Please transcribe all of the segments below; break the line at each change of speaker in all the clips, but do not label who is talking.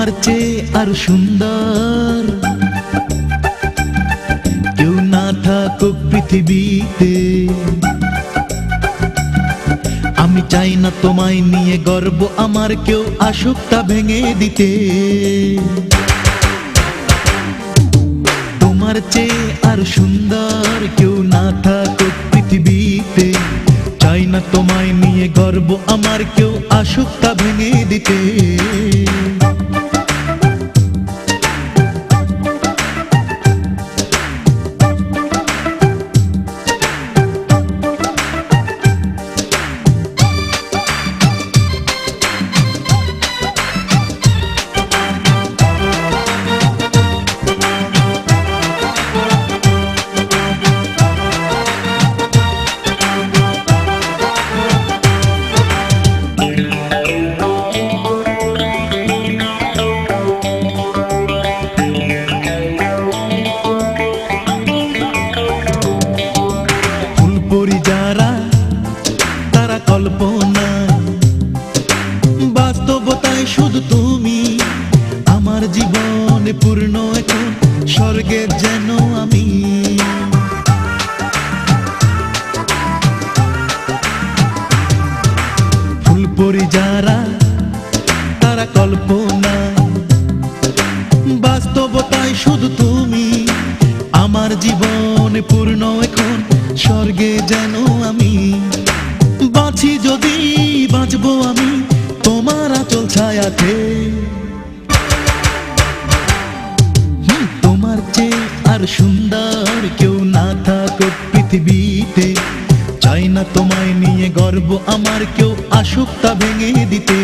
তোমার চেয়ে আর সুন্দর কেউ না থাকুক পৃথিবীতে। আমি চাই না তোমায় নিয়ে গর্ব আমার কেউ আসুক তা ভেঙে দিতে। তোমার চেয়ে আর সুন্দর কেউ না থাকুক পৃথিবীতে। চাই না তোমায় নিয়ে গর্ব আমার কেউ আসুক তা ভেঙে দিতে। যারা তারা কল্পনায়, বাস্তবতায় শুধু তুমি আমার জীবনে পূর্ণ এখন স্বর্গে যেন আমি। ফুলপরি যারা তারা কল্পনায়, বাস্তবতায় শুধু তুমি আমার জীবনে পূর্ণ এখন স্বর্গে যেন আমি। বাঁচি যদি বাঁচবো আমি তোমার আঁচল ছায়াতে। তোমার চেয়ে আর সুন্দর কেউ না থাকুক পৃথিবীতে। চাই না তোমায় নিয়ে গর্ব আমার কেউ আসুক তা ভেঙে দিতে।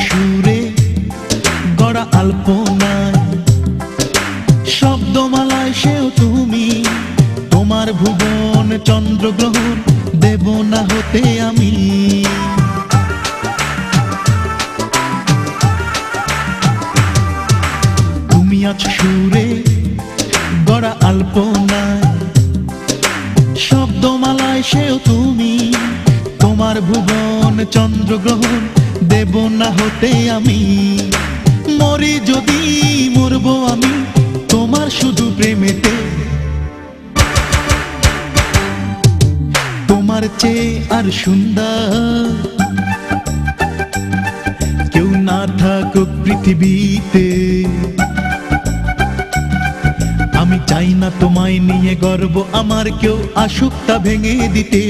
সুরে গড়া আলপনায়, শব্দমালায় সেও তুমি। তোমার ভুবন চন্দ্রগ্রহণ দেব না হতে আমি। তুমি আছো সুরে গড়া আলপনায়, শব্দমালায় সেও তুমি। তোমার ভুবন চন্দ্রগ্রহণ দেব না হতে আমি। মরি যদি মরবো আমি তোমার শুধু প্রেমেতে। তোমার চেয়ে আর সুন্দর কেউ না থাকুক পৃথিবীতে। আমি চাই না তোমায় নিয়ে গর্ব আমার কেউ আসুক তা ভেঙে দিতে।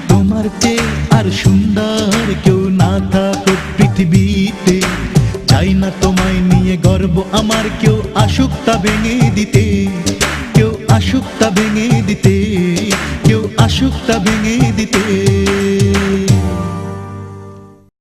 তোমার চেয়ে আর সুন্দর কেউ না থাকুক পৃথিবীতে। চাই না তোমায় নিয়ে গর্ব আমার কেউ আসুক তা ভেঙে দিতে। কেউ আসুক তা ভেঙে দিতে। কেউ আসুক তা ভেঙে